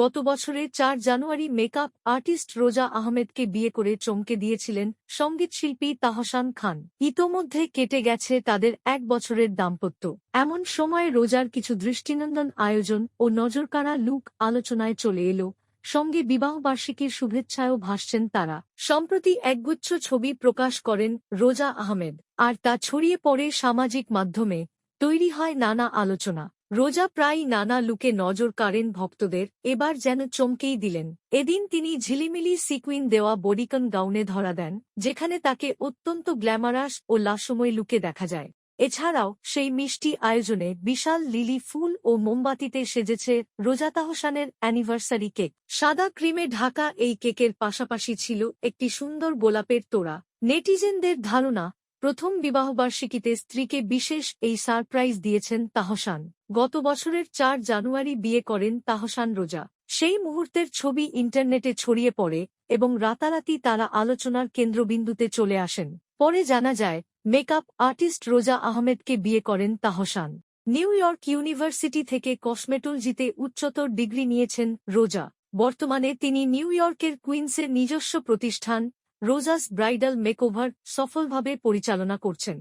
গত বছরের ৪ জানুয়ারি makeup artist রোজা আহমেদকে বিয়ে করে চমকে দিয়েছিলেন সঙ্গীতশিল্পী তাহসান খান। ইতোমধ্যে কেটে গেছে তাদের ১ বছরের দাম্পত্য। এমন সময় রোজার কিছু দৃষ্টিনন্দন আয়োজন ও নজরকাড়া লুক আলোচনায় চলে এলো। সঙ্গে বিবাহবার্ষিকীর শুভেচ্ছায়ও ভাসছেন তারা। সম্প্রতি একগুচ্ছ ছবি প্রকাশ করেন রোজা আহমেদ, আর তা ছড়িয়ে পড়ে সামাজিক মাধ্যমে। তৈরি হয় নানা আলোচনা। রোজা প্রায়ই নানা লুকে নজর কাড়েন ভক্তদের, এবার যেন চমকেই দিলেন। এদিন তিনি ঝিলিমিলি সিকুইন দেওয়া বডিকন গাউনে ধরা দেন, যেখানে তাকে অত্যন্ত গ্ল্যামারাস ও লাস্যময় লুকে দেখা যায়। এছাড়াও সেই মিষ্টি আয়োজনে বিশাল লিলি ফুল ও মোমবাতিতে সেজেছে রোজা তাহসানের অ্যানিভার্সারি কেক। সাদা ক্রিমে ঢাকা এই কেকের পাশাপাশি ছিল একটি সুন্দর গোলাপের তোড়া। নেটিজেনদের ধারণা, প্রথম বিবাহবার্ষিকীতে স্ত্রীকে বিশেষ এই সারপ্রাইজ দিয়েছেন তাহসান। গত বছরের ৪ জানুয়ারি বিয়ে করেন তাহসান রোজা। সেই মুহূর্তের ছবি ইন্টারনেটে ছড়িয়ে পড়ে এবং রাতারাতি তারা আলোচনার কেন্দ্রবিন্দুতে চলে আসেন। পরে জানা যায়, মেকআপ আর্টিস্ট রোজা আহমেদকে বিয়ে করেন তাহসান। নিউ ইয়র্ক ইউনিভার্সিটি থেকে কসমেটোলজিতে উচ্চতর ডিগ্রি নিয়েছেন রোজা। বর্তমানে তিনি নিউ ইয়র্কের কুইন্সের নিজস্ব প্রতিষ্ঠান রোজাস ব্রাইডাল মেকওভার সফলভাবে পরিচালনা করছেন।